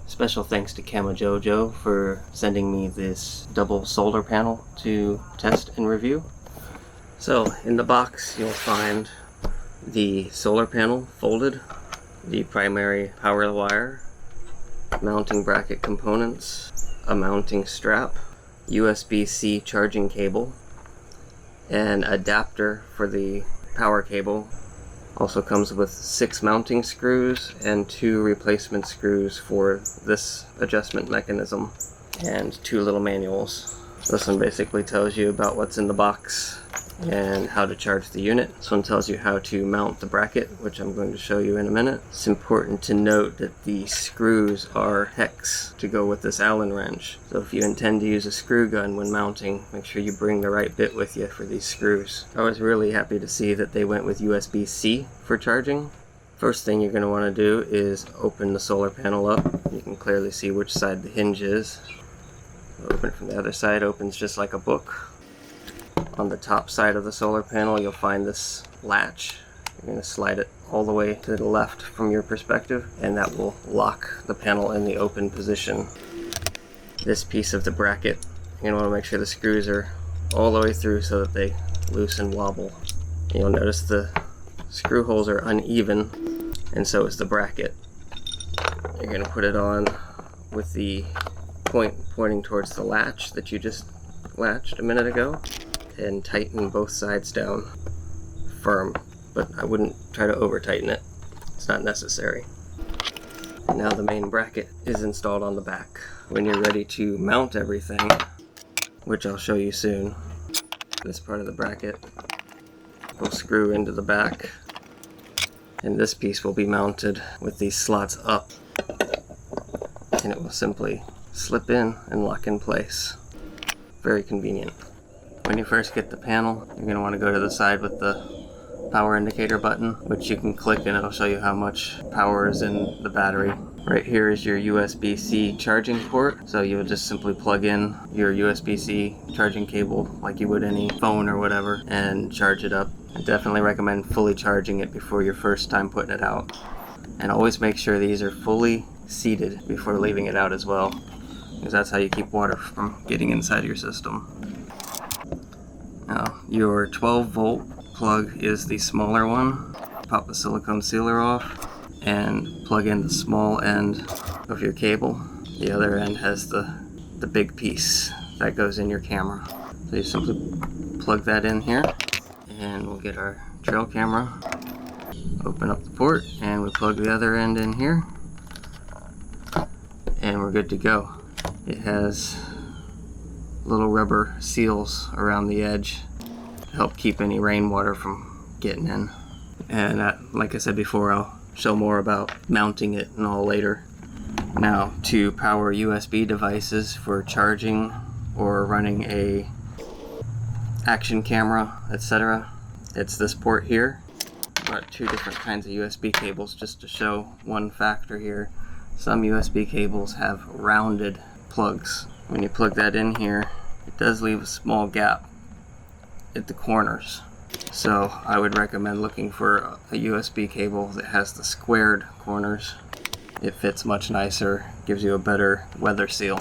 Special thanks to Camojojo for sending me this double solar panel to test and review. So in the box you'll find the solar panel folded, the primary power wire, mounting bracket components, a mounting strap, USB-C charging cable, an adapter for the power cable. Also comes with 6 mounting screws and 2 replacement screws for this adjustment mechanism, and 2 little manuals. This one basically tells you about what's in the box and how to charge the unit. This one tells you how to mount the bracket, which I'm going to show you in a minute. It's important to note that the screws are hex to go with this Allen wrench. So if you intend to use a screw gun when mounting, make sure you bring the right bit with you for these screws. I was really happy to see that they went with USB-C for charging. First thing you're going to want to do is open the solar panel up. You can clearly see which side the hinge is. Open it from the other side, opens just like a book. On the top side of the solar panel you'll find this latch. You're going to slide it all the way to the left from your perspective, and that will lock the panel in the open position. This piece of the bracket, you're going to want to make sure the screws are all the way through so that they loose and wobble. You'll notice the screw holes are uneven, and so is the bracket. You're going to put it on with the point pointing towards the latch that you just latched a minute ago, and tighten both sides down firm, but I wouldn't try to over tighten it. It's not necessary. Now the main bracket is installed on the back. When you're ready to mount everything, which I'll show you soon, this part of the bracket will screw into the back, and this piece will be mounted with these slots up, and it will simply slip in and lock in place. Very convenient. When you first get the panel, you're going to want to go to the side with the power indicator button, which you can click and it'll show you how much power is in the battery. Right here is your USB-C charging port, so you'll just simply plug in your USB-C charging cable like you would any phone or whatever and charge it up. I definitely recommend fully charging it before your first time putting it out. And always make sure these are fully seated before leaving it out as well, because that's how you keep water from getting inside your system. Now, your 12-volt plug is the smaller one. Pop the silicone sealer off and plug in the small end of your cable. The other end has the big piece that goes in your camera. So you simply plug that in here, and we'll get our trail camera. Open up the port, and we plug the other end in here, and we're good to go. It has little rubber seals around the edge to help keep any rainwater from getting in. And like I said before, I'll show more about mounting it and all later. Now, to power USB devices for charging or running a action camera, etc., it's this port here. Got 2 different kinds of USB cables just to show one factor here. Some USB cables have rounded plugs. When you plug that in here, it does leave a small gap at the corners. So I would recommend looking for a USB cable that has the squared corners. It fits much nicer, gives you a better weather seal.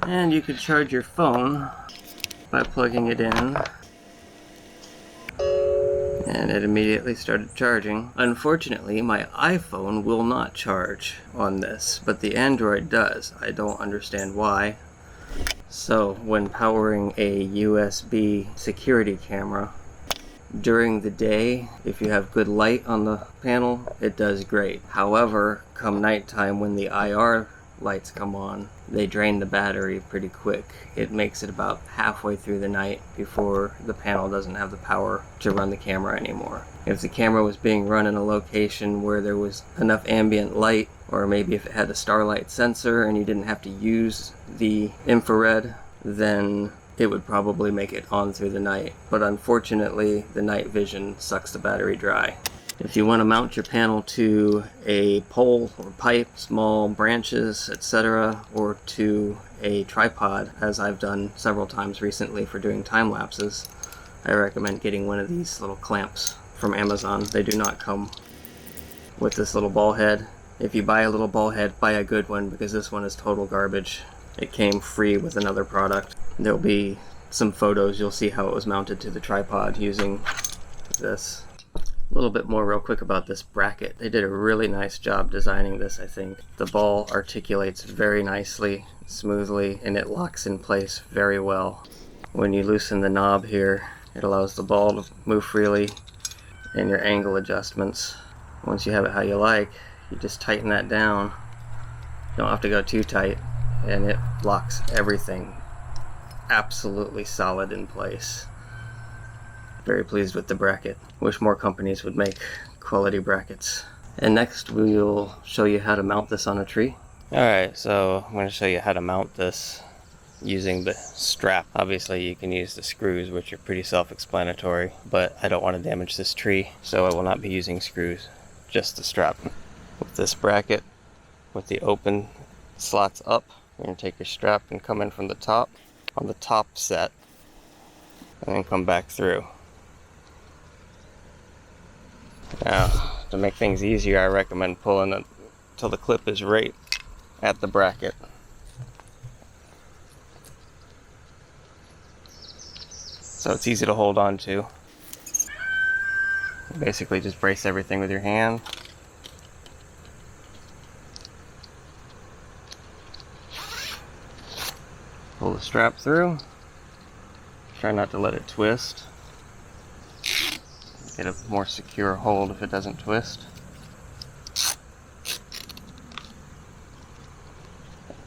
And you could charge your phone by plugging it in. And it immediately started charging. Unfortunately, my iPhone will not charge on this, but the Android does. I don't understand why. So when powering a USB security camera, during the day, if you have good light on the panel, it does great. However, come nighttime when the IR lights come on, they drain the battery pretty quick. It makes it about halfway through the night before the panel doesn't have the power to run the camera anymore. If the camera was being run in a location where there was enough ambient light, or maybe if it had a starlight sensor and you didn't have to use the infrared, then it would probably make it on through the night. But unfortunately, the night vision sucks the battery dry. If you want to mount your panel to a pole or pipe, small branches, etc., or to a tripod, as I've done several times recently for doing time lapses, I recommend getting one of these little clamps from Amazon. They do not come with this little ball head. If you buy a little ball head, buy a good one, because this one is total garbage. It came free with another product. There'll be some photos, you'll see how it was mounted to the tripod using this. A little bit more real quick about this bracket. They did a really nice job designing this, I think. The ball articulates very nicely, smoothly, and it locks in place very well. When you loosen the knob here, it allows the ball to move freely, and your angle adjustments. Once you have it how you like, you just tighten that down. You don't have to go too tight, and it locks everything absolutely solid in place. Very pleased with the bracket. Wish more companies would make quality brackets. And next we will show you how to mount this on a tree. Alright, so I'm going to show you how to mount this using the strap. Obviously you can use the screws, which are pretty self-explanatory, but I don't want to damage this tree, so I will not be using screws, just the strap. With this bracket, with the open slots up, you're going to take your strap and come in from the top, on the top set, and then come back through. Now, to make things easier, I recommend pulling it till the clip is right at the bracket. So it's easy to hold on to. Basically just brace everything with your hand. Pull the strap through. Try not to let it twist. Get a more secure hold if it doesn't twist.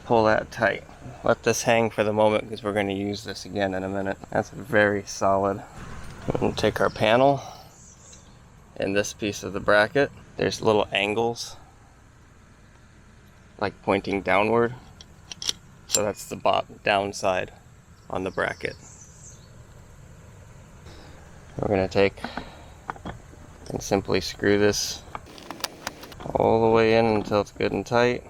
Pull that tight. Let this hang for the moment because we're going to use this again in a minute. That's very solid. We'll take our panel and this piece of the bracket. There's little angles like pointing downward. So that's the downside on the bracket. We're going to take and simply screw this all the way in until it's good and tight,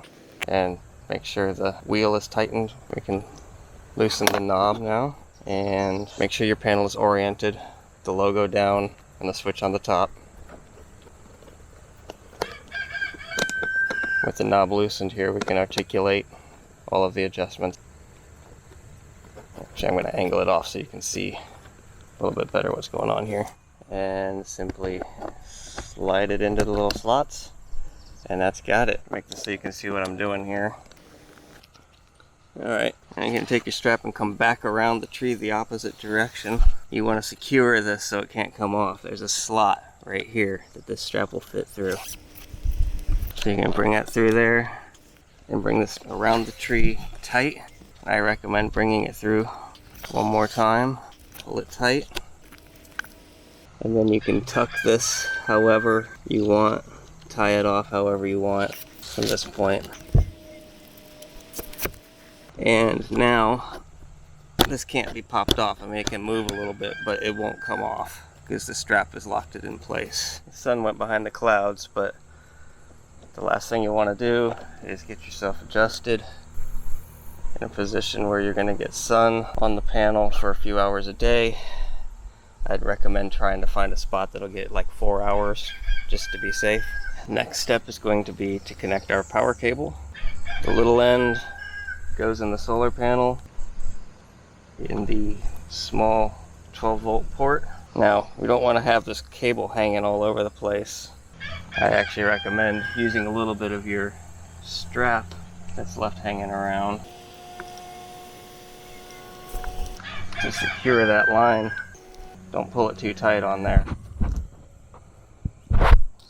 and make sure the wheel is tightened. We can loosen the knob now, and make sure your panel is oriented, the logo down and the switch on the top. With the knob loosened here, we can articulate all of the adjustments. Actually, I'm going to angle it off so you can see a little bit better what's going on here. And simply slide it into the little slots, and that's got it. Make this so you can see what I'm doing here. Alright, now you're going to take your strap and come back around the tree the opposite direction. You want to secure this so it can't come off. There's a slot right here that this strap will fit through. So you can bring that through there and bring this around the tree tight. I recommend bringing it through one more time. Pull it tight. And then you can tuck this however you want, tie it off however you want from this point. And now, this can't be popped off. I mean, it can move a little bit, but it won't come off because the strap has locked it in place. The sun went behind the clouds, but the last thing you want to do is get yourself adjusted in a position where you're going to get sun on the panel for a few hours a day. I'd recommend trying to find a spot that'll get like 4 hours just to be safe. Next step is going to be to connect our power cable. The little end goes in the solar panel in the small 12-volt port. Now, we don't want to have this cable hanging all over the place. I actually recommend using a little bit of your strap that's left hanging around to secure that line. Don't pull it too tight on there.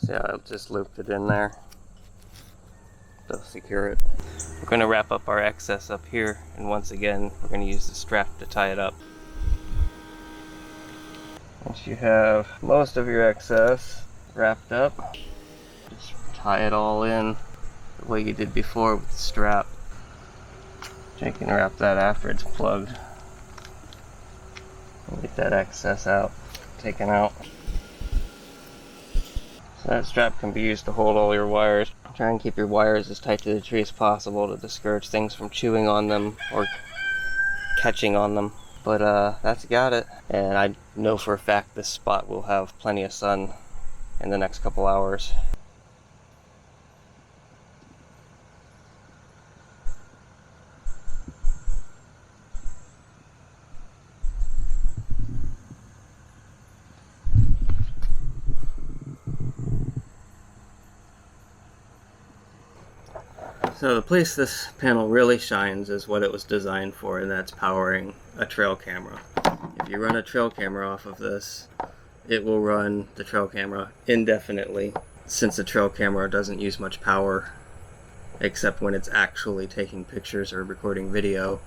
See how I've just looped it in there to secure it. We're going to wrap up our excess up here, and once again we're going to use the strap to tie it up. Once you have most of your excess wrapped up, just tie it all in the way you did before with the strap. You can wrap that after it's plugged. Get that excess out, taken out. So that strap can be used to hold all your wires. Try and keep your wires as tight to the tree as possible to discourage things from chewing on them or catching on them. But that's got it. And I know for a fact this spot will have plenty of sun in the next couple hours. So the place this panel really shines is what it was designed for, and that's powering a trail camera. If you run a trail camera off of this, it will run the trail camera indefinitely, since the trail camera doesn't use much power except when it's actually taking pictures or recording video.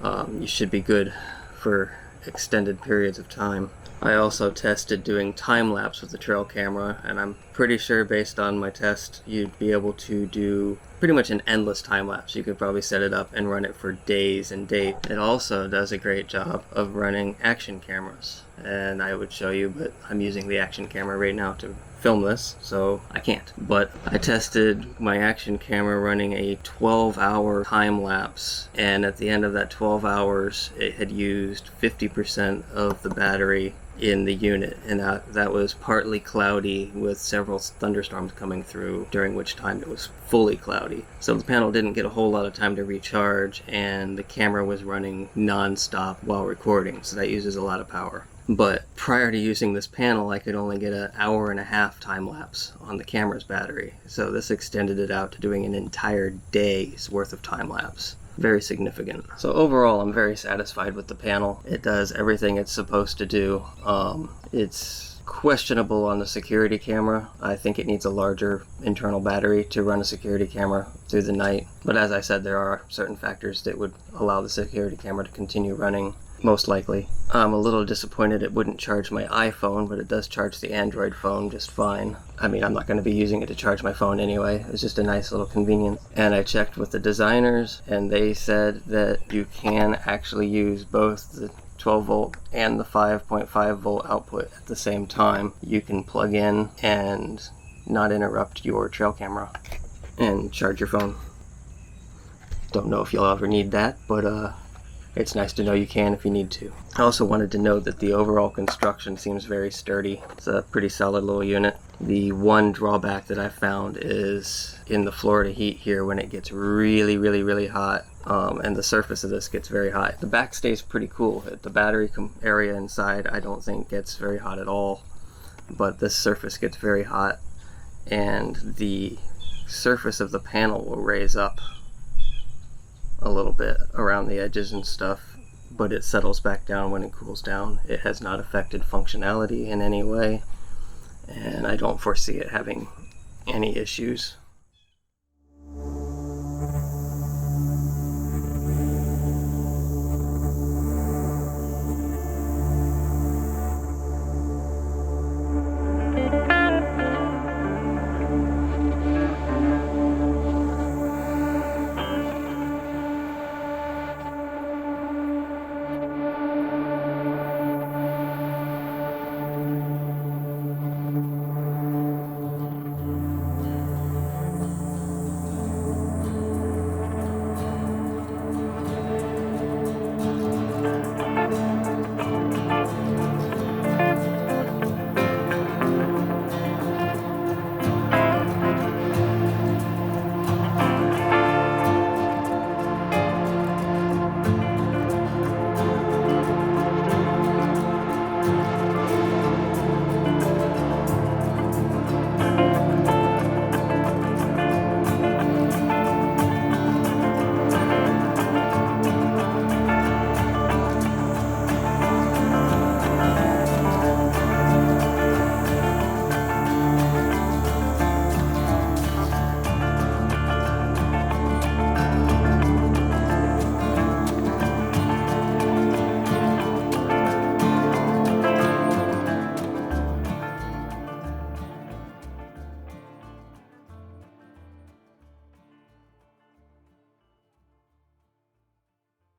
You should be good for extended periods of time. I also tested doing time-lapse with the trail camera, and I'm pretty sure based on my test you'd be able to do pretty much an endless time-lapse. You could probably set it up and run it for days and days. It also does a great job of running action cameras, and I would show you, but I'm using the action camera right now to film this, so I can't. But I tested my action camera running a 12-hour time lapse, and at the end of that 12 hours it had used 50% of the battery in the unit, and that was partly cloudy with several thunderstorms coming through, during which time it was fully cloudy. So the panel didn't get a whole lot of time to recharge, and the camera was running non-stop while recording, so that uses a lot of power. But prior to using this panel, I could only get an hour and a half time lapse on the camera's battery. So this extended it out to doing an entire day's worth of time lapse. Very significant. So overall, I'm very satisfied with the panel. It does everything it's supposed to do. It's questionable on the security camera. I think it needs a larger internal battery to run a security camera through the night. But as I said, there are certain factors that would allow the security camera to continue running. Most likely. I'm a little disappointed it wouldn't charge my iPhone, but it does charge the Android phone just fine. I mean, I'm not going to be using it to charge my phone anyway. It's just a nice little convenience. And I checked with the designers, and they said that you can actually use both the 12 volt and the 5.5 volt output at the same time. You can plug in and not interrupt your trail camera and charge your phone. Don't know if you'll ever need that, but it's nice to know you can if you need to. I also wanted to note that the overall construction seems very sturdy. It's a pretty solid little unit. The one drawback that I found is in the Florida heat here, when it gets really hot, and the surface of this gets very hot. The back stays pretty cool. The battery area inside I don't think gets very hot at all, but this surface gets very hot, and the surface of the panel will raise up a little bit around the edges and stuff, but it settles back down when it cools down. It has not affected functionality in any way, and I don't foresee it having any issues.